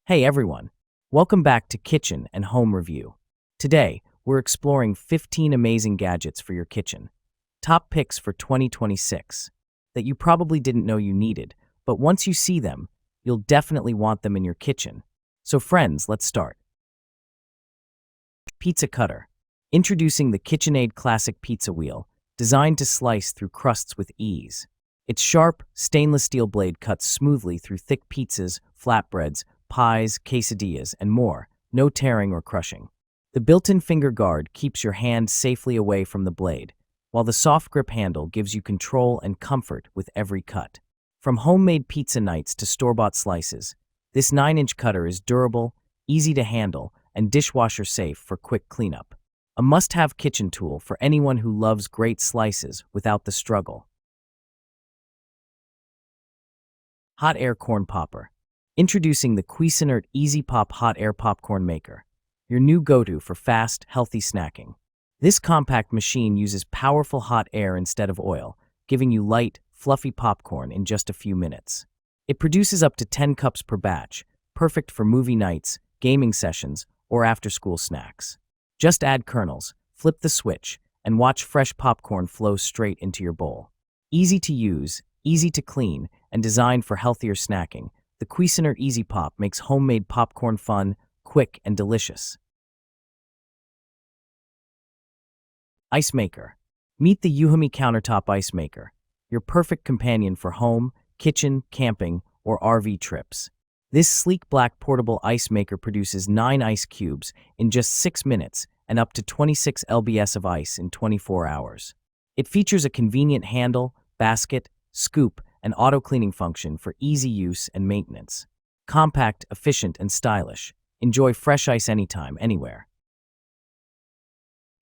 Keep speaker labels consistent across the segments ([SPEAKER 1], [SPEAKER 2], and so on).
[SPEAKER 1] Hey everyone, welcome back to Kitchen and Home Review. Today, we're exploring 15 amazing gadgets for your kitchen. Top picks for 2026 that you probably didn't know you needed, but once you see them, you'll definitely want them in your kitchen. So friends, let's start. Pizza Cutter. Introducing the KitchenAid Classic Pizza Wheel, designed to slice through crusts with ease. Its sharp, stainless steel blade cuts smoothly through thick pizzas, flatbreads, pies, quesadillas, and more, no tearing or crushing. The built-in finger guard keeps your hand safely away from the blade, while the soft grip handle gives you control and comfort with every cut. From homemade pizza nights to store-bought slices, this 9-inch cutter is durable, easy to handle, and dishwasher-safe for quick cleanup. A must-have kitchen tool for anyone who loves great slices without the struggle. Hot Air Corn Popper. Introducing the Cuisinart Easy Pop Hot Air Popcorn Maker, your new go-to for fast, healthy snacking. This compact machine uses powerful hot air instead of oil, giving you light, fluffy popcorn in just a few minutes. It produces up to 10 cups per batch, perfect for movie nights, gaming sessions, or after-school snacks. Just add kernels, flip the switch, and watch fresh popcorn flow straight into your bowl. Easy to use, easy to clean, and designed for healthier snacking, the Cuisinart Easy Pop makes homemade popcorn fun, quick, and delicious. Ice Maker. Meet the Yuhami Countertop Ice Maker, your perfect companion for home, kitchen, camping, or RV trips. This sleek black portable ice maker produces 9 ice cubes in just 6 minutes and up to 26 lbs of ice in 24 hours. It features a convenient handle, basket, scoop, and auto-cleaning function for easy use and maintenance. Compact, efficient, and stylish. Enjoy fresh ice anytime, anywhere.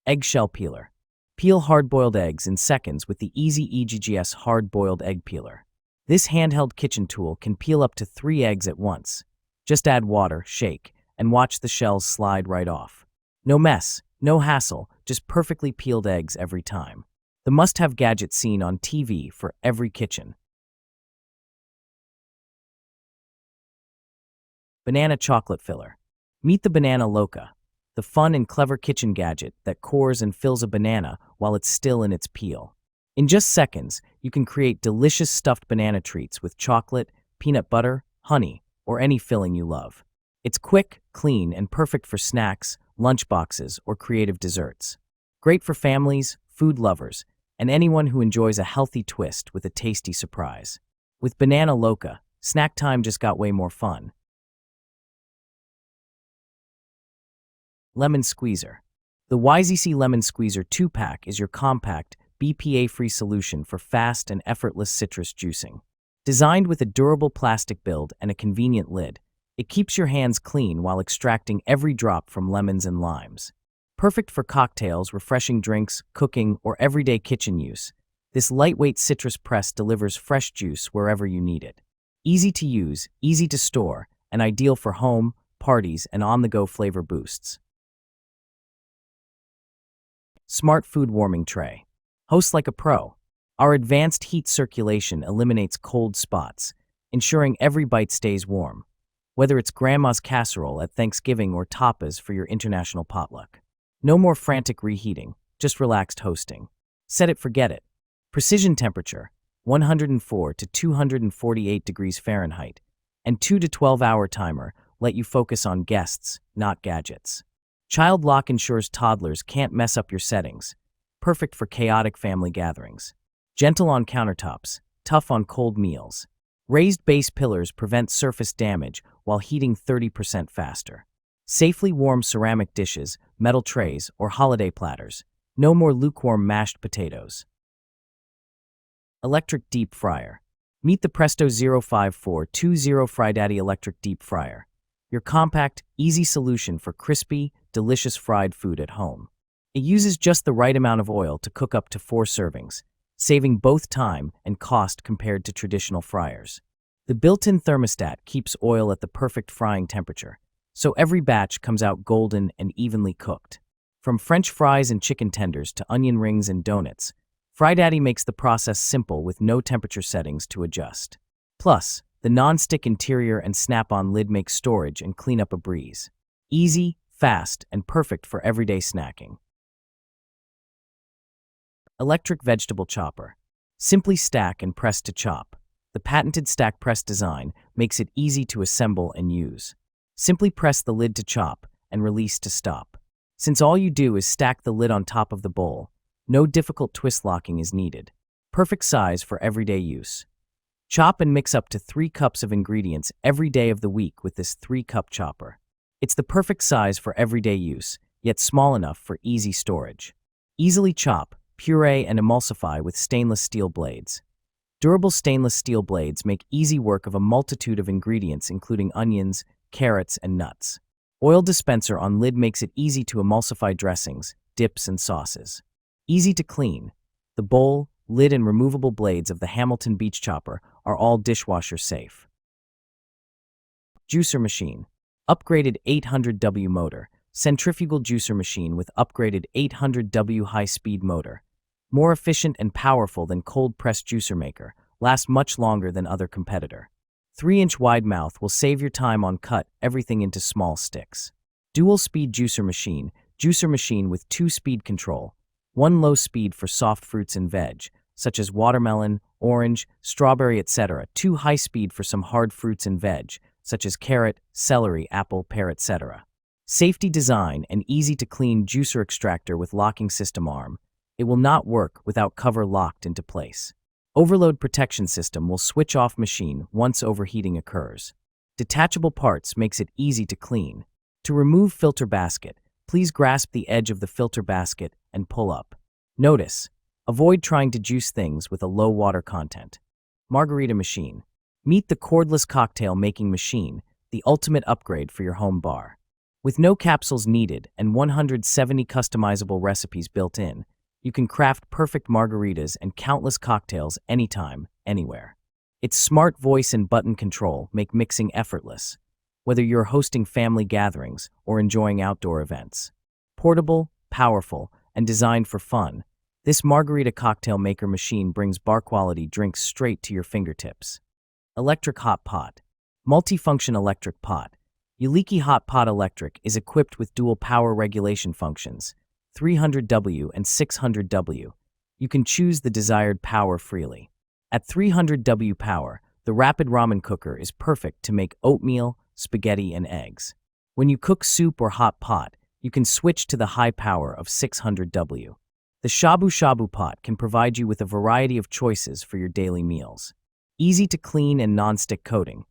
[SPEAKER 1] Eggshell Peeler. Peel hard-boiled eggs in seconds with the Easy EGGS Hard-Boiled Egg Peeler. This handheld kitchen tool can peel up to 3 eggs at once. Just add water, shake, and watch the shells slide right off. No mess, no hassle, just perfectly peeled eggs every time. The must-have gadget seen on TV for every kitchen. Banana Chocolate Filler. Meet the Banana Loca, the fun and clever kitchen gadget that cores and fills a banana while it's still in its peel. In just seconds, you can create delicious stuffed banana treats with chocolate, peanut butter, honey, or any filling you love. It's quick, clean, and perfect for snacks, lunchboxes, or creative desserts. Great for families, food lovers, and anyone who enjoys a healthy twist with a tasty surprise. With Banana Loca, snack time just got way more fun. Lemon Squeezer. The YZC Lemon Squeezer 2-pack is your compact, BPA-free solution for fast and effortless citrus juicing. Designed with a durable plastic build and a convenient lid, it keeps your hands clean while extracting every drop from lemons and limes. Perfect for cocktails, refreshing drinks, cooking, or everyday kitchen use, this lightweight citrus press delivers fresh juice wherever you need it. Easy to use, easy to store, and ideal for home, parties, and on-the-go flavor boosts. Smart Food Warming Tray. Host like a pro. Our advanced heat circulation eliminates cold spots, ensuring every bite stays warm, whether it's grandma's casserole at Thanksgiving or tapas for your international potluck. No more frantic reheating, just relaxed hosting. Set it, forget it. Precision temperature, 104 to 248 degrees Fahrenheit, and 2 to 12-hour timer let you focus on guests, not gadgets. Child lock ensures toddlers can't mess up your settings, perfect for chaotic family gatherings. Gentle on countertops, tough on cold meals. Raised base pillars prevent surface damage while heating 30% faster. Safely warm ceramic dishes, metal trays, or holiday platters. No more lukewarm mashed potatoes. Electric Deep Fryer. Meet the Presto 05420 FryDaddy Electric Deep Fryer, your compact, easy solution for crispy, delicious fried food at home. It uses just the right amount of oil to cook up to 4 servings, saving both time and cost compared to traditional fryers. The built-in thermostat keeps oil at the perfect frying temperature, so every batch comes out golden and evenly cooked. From French fries and chicken tenders to onion rings and donuts, FryDaddy makes the process simple with no temperature settings to adjust. Plus, The non-stick interior and snap-on lid make storage and cleanup a breeze. Easy, fast, and perfect for everyday snacking. Electric vegetable chopper. Simply stack and press to chop. The patented stack press design makes it easy to assemble and use. Simply press the lid to chop and release to stop. Since all you do is stack the lid on top of the bowl, no difficult twist locking is needed. Perfect size for everyday use. Chop and mix up to 3 cups of ingredients every day of the week with this 3-cup chopper. It's the perfect size for everyday use, yet small enough for easy storage. Easily chop, puree, and emulsify with stainless steel blades. Durable stainless steel blades make easy work of a multitude of ingredients including onions, carrots, and nuts. Oil dispenser on lid makes it easy to emulsify dressings, dips, and sauces. Easy to clean. The bowl, lid, and removable blades of the Hamilton Beach Chopper are all dishwasher safe. Juicer machine. Upgraded 800W motor. Centrifugal juicer machine with upgraded 800W high-speed motor. More efficient and powerful than cold-press juicer maker. Lasts much longer than other competitor. 3-inch wide mouth will save your time on cut everything into small sticks. Dual-speed juicer machine with 2-speed control. 1 low speed for soft fruits and veg, such as watermelon, orange, strawberry, etc. 2 high speed for some hard fruits and veg, such as carrot, celery, apple, pear, etc. Safety design and easy to clean juicer extractor with locking system arm. It will not work without cover locked into place. Overload protection system will switch off machine once overheating occurs. Detachable parts makes it easy to clean. To remove filter basket, please grasp the edge of the filter basket and pull up. Notice, avoid trying to juice things with a low water content. Margarita machine. Meet the cordless cocktail making machine, the ultimate upgrade for your home bar. With no capsules needed and 170 customizable recipes built in, you can craft perfect margaritas and countless cocktails anytime, anywhere. Its smart voice and button control make mixing effortless, whether you're hosting family gatherings or enjoying outdoor events. Portable, powerful, and designed for fun, this margarita cocktail maker machine brings bar-quality drinks straight to your fingertips. Electric hot pot. Multifunction electric pot. Uliki Hot Pot Electric is equipped with dual power regulation functions, 300W and 600W. You can choose the desired power freely. At 300W power, the rapid ramen cooker is perfect to make oatmeal, spaghetti, and eggs. When you cook soup or hot pot, you can switch to the high power of 600W. The shabu shabu pot can provide you with a variety of choices for your daily meals. Easy to clean and non-stick coating.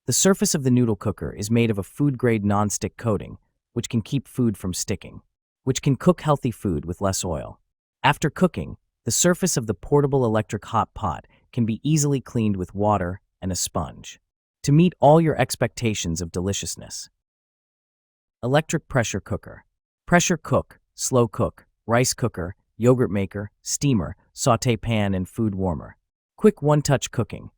[SPEAKER 1] The surface of the noodle cooker is made of a food-grade non-stick coating, which can keep food from sticking, which can cook healthy food with less oil. After cooking, the surface of the portable electric hot pot can be easily cleaned with water and a sponge to meet all your expectations of deliciousness. Electric pressure cooker. Pressure cook, slow cook, rice cooker, yogurt maker, steamer, sauté pan, and food warmer. Quick one-touch cooking.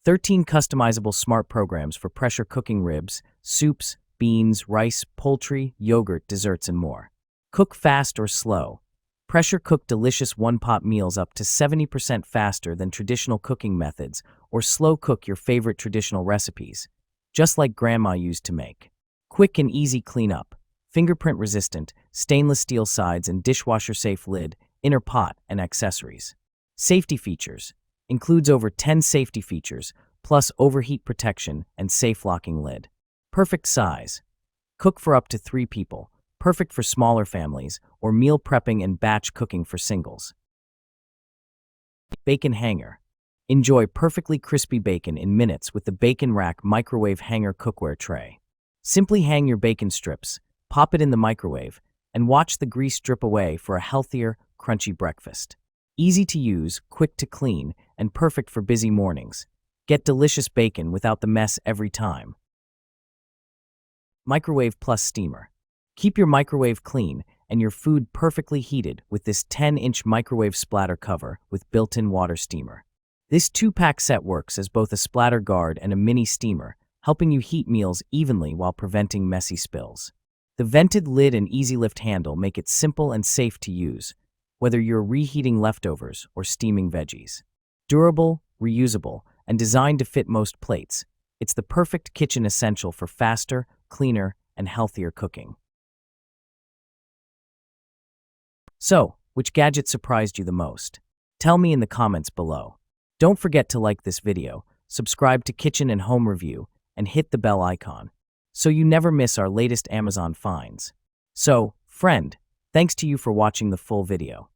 [SPEAKER 1] 13 customizable smart programs for pressure cooking ribs, soups, beans, rice, poultry, yogurt, desserts, and more. Cook fast or slow. Pressure cook delicious one-pot meals up to 70% faster than traditional cooking methods, or slow cook your favorite traditional recipes, just like Grandma used to make. Quick and easy cleanup. Fingerprint resistant, stainless steel sides and dishwasher safe lid, inner pot, and accessories. Safety features. Includes over 10 safety features, plus overheat protection and safe locking lid. Perfect size. Cook for up to 3 people. Perfect for smaller families or meal prepping and batch cooking for singles. Bacon hanger. Enjoy perfectly crispy bacon in minutes with the Bacon Rack microwave hanger cookware tray. Simply hang your bacon strips, pop it in the microwave, and watch the grease drip away for a healthier, crunchy breakfast. Easy to use, quick to clean, and perfect for busy mornings. Get delicious bacon without the mess every time. Microwave plus steamer. Keep your microwave clean and your food perfectly heated with this 10-inch microwave splatter cover with built-in water steamer. This 2-pack set works as both a splatter guard and a mini steamer, helping you heat meals evenly while preventing messy spills. The vented lid and easy lift handle make it simple and safe to use, whether you're reheating leftovers or steaming veggies. Durable, reusable, and designed to fit most plates, It's the perfect kitchen essential for faster, cleaner, and healthier cooking. So, which gadget surprised you the most? Tell me in the comments below. Don't forget to like this video, subscribe to Kitchen and Home Review, and hit the bell icon so you never miss our latest Amazon finds. So, friend, thanks to you for watching the full video.